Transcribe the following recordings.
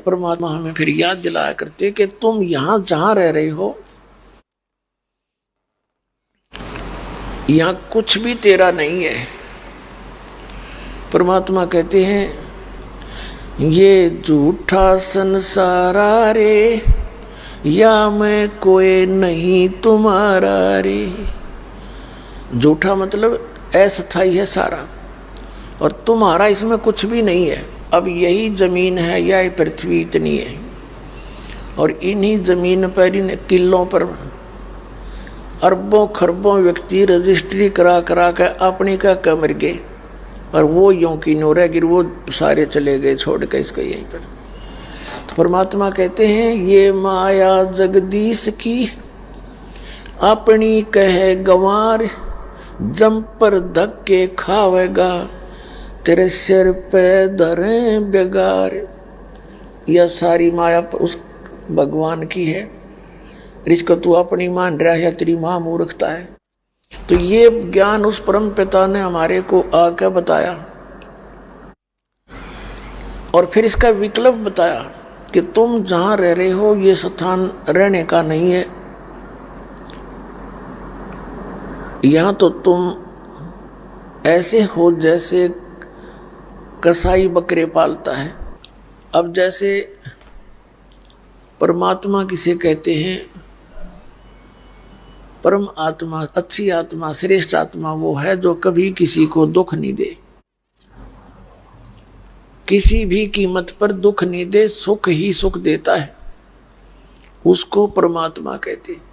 परमात्मा हमें फिर याद दिलाया करते कि तुम यहां जहां रह रहे हो यहां कुछ भी तेरा नहीं है। परमात्मा कहते हैं ये झूठा संसारा रे, या मैं कोई नहीं तुम्हारा रे। झूठा मतलब अस्थाई है सारा, और तुम्हारा इसमें कुछ भी नहीं है। अब यही जमीन है, यह पृथ्वी इतनी है, और इन्हीं जमीन पर, इन किलों पर अरबों खरबों व्यक्ति रजिस्ट्री करा करा कर अपनी का कमर गए, और वो यों की नो रह गिर, वो सारे चले गए छोड़ के इसको यहीं पर। तो परमात्मा कहते हैं ये माया जगदीश की अपनी कहे गंवार, जम पर धक्के खावेगा तेरे सिर पे धरे बेगार। यह सारी माया उस भगवान की है, इसको तू अपनी मान रहा है, तेरी मां मूर्खता है। तो ये ज्ञान उस परम पिता ने हमारे को आकर बताया, और फिर इसका विकल्प बताया कि तुम जहां रह रहे हो ये स्थान रहने का नहीं है। यहां तो तुम ऐसे हो जैसे कसाई बकरे पालता है। अब जैसे परमात्मा किसे कहते हैं, परम आत्मा, अच्छी आत्मा, श्रेष्ठ आत्मा वो है जो कभी किसी को दुख नहीं दे, किसी भी कीमत पर दुख नहीं दे, सुख ही सुख देता है, उसको परमात्मा कहते हैं।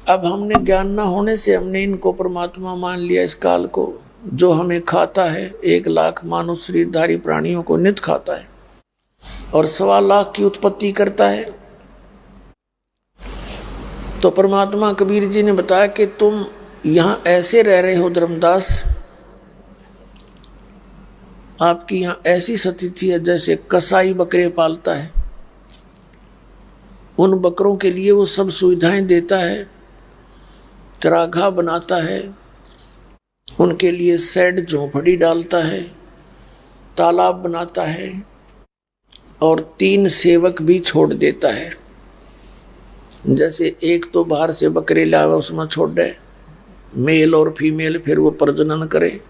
अब हमने ज्ञान ना होने से हमने इनको परमात्मा मान लिया, इस काल को जो हमें खाता है, 1 लाख मानव शरीरधारी प्राणियों को नित खाता है और 1.25 लाख की उत्पत्ति करता है। तो परमात्मा कबीर जी ने बताया कि तुम यहां ऐसे रह रहे हो धर्मदास, आपकी यहां ऐसी स्थिति है जैसे कसाई बकरे पालता है। उन बकरों के लिए वो सब सुविधाएं देता है, चरागाह बनाता है, उनके लिए शेड झोंपड़ी डालता है, तालाब बनाता है, और 3 सेवक भी छोड़ देता है। जैसे एक तो बाहर से बकरे लावे, उसमें छोड़ दे मेल और फीमेल, फिर वो प्रजनन करे,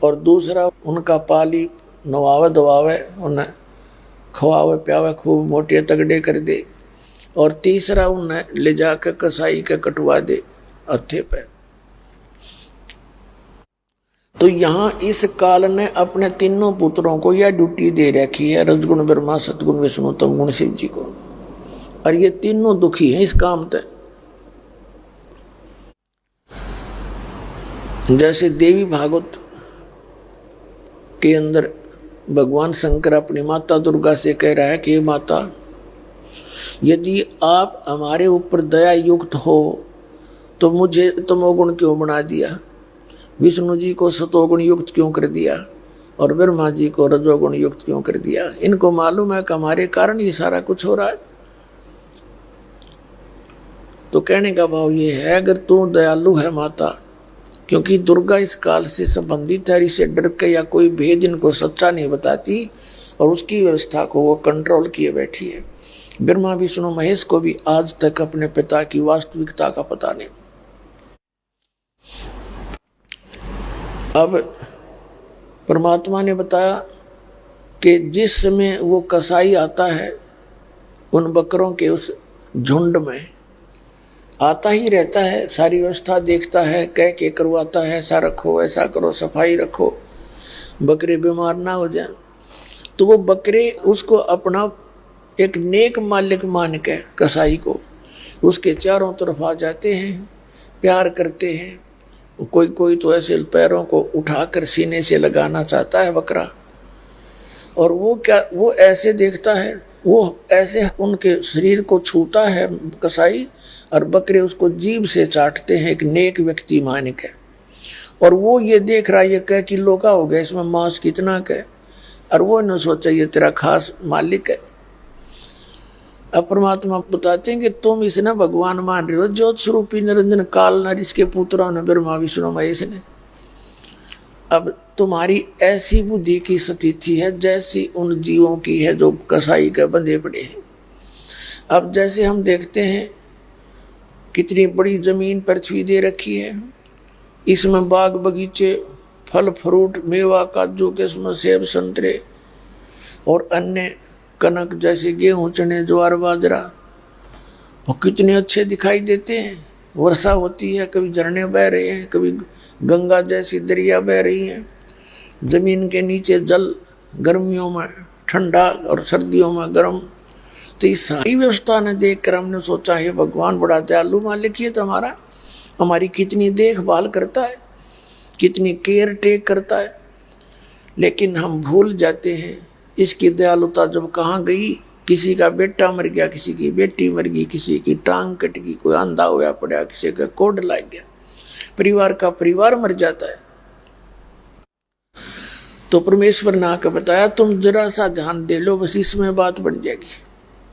और दूसरा उनका पाली नवावे दवावे, उन्हें खवावे प्यावे, खूब मोटे तगड़े कर दे, और तीसरा उन्हें ले जाकर कसाई के कटवा दे हत्थे पे। तो यहाँ इस काल ने अपने तीनों पुत्रों को यह ड्यूटी दे रखी है, रजगुण ब्रह्मा, सतगुण विष्णु, तमगुण शिव जी को, और ये तीनों दुखी हैं इस काम से। जैसे देवी भागवत के अंदर भगवान शंकर अपनी माता दुर्गा से कह रहा है कि माता, यदि आप हमारे ऊपर दया युक्त हो तो मुझे तमोगुण क्यों बना दिया, विष्णु जी को सतोगुण युक्त क्यों कर दिया, और ब्रह्मा जी को रजोगुण युक्त क्यों कर दिया। इनको मालूम है कि हमारे कारण ये सारा कुछ हो रहा है। तो कहने का भाव ये है, अगर तू दयालु है माता, क्योंकि दुर्गा इस काल से संबंधित है, इसे डर के या कोई भेद इनको सच्चा नहीं बताती, और उसकी व्यवस्था को वो कंट्रोल किए बैठी है। ब्रह्मा विष्णु महेश को भी आज तक अपने पिता की वास्तविकता का पता नहीं। अब परमात्मा ने बताया कि जिस समय वो कसाई आता है उन बकरों के उस झुंड में, आता ही रहता है, सारी व्यवस्था देखता है, कह के करवाता है, ऐसा रखो, ऐसा करो, सफाई रखो, बकरे बीमार ना हो जाए। तो वो बकरे उसको अपना एक नेक मालिक मान के, कसाई को, उसके चारों तरफ आ जाते हैं, प्यार करते हैं। कोई कोई तो ऐसे पैरों को उठाकर सीने से लगाना चाहता है बकरा, और वो क्या, वो ऐसे देखता है, वो ऐसे उनके शरीर को छूता है कसाई, और बकरे उसको जीभ से चाटते हैं, एक नेक व्यक्ति मान के। और वो ये देख रहा है, ये कह किलो का हो गया, इसमें मांस कितना का, और वो न सोचा ये तेरा खास मालिक है। अब परमात्मा बताते हैं कि तुम इसे ना भगवान मान रहे हो, ज्योत स्वरूपी निरंजन काल नर, इसके पुत्रों ने ब्रह्मा विष्णु महेश ने। अब तुम्हारी ऐसी बुद्धि की स्थिति है जैसी उन जीवों की है जो कसाई के बंधे पड़े हैं। अब जैसे हम देखते हैं कितनी बड़ी जमीन पृथ्वी दे रखी है, इसमें बाग बगीचे, फल फ्रूट, मेवा, काजू, किस्म, सेब, संतरे और अन्य कनक जैसे गेहूं, चने, ज्वार, बाजरा, वो कितने अच्छे दिखाई देते हैं। वर्षा होती है, कभी झरने बह रहे हैं, कभी गंगा जैसी दरिया बह रही है। जमीन के नीचे जल गर्मियों में ठंडा और सर्दियों में गर्म। तो इस सारी व्यवस्था ने देखकर हमने सोचा है भगवान बड़ा दयालु मालिक है, तो हमारी कितनी देखभाल करता है, कितनी केयर टेक करता है। लेकिन हम भूल जाते हैं इसकी दयालुता जब कहाँ गई। किसी का बेटा मर गया, किसी की बेटी मर गई, किसी की टांग कट गई, कोई अंधा हुआ पड़ा, किसी का कोड लग गया, परिवार का परिवार मर जाता है। तो परमेश्वर ने आकर बताया तुम जरा सा ध्यान दे लो, बस इसमें बात बन जाएगी।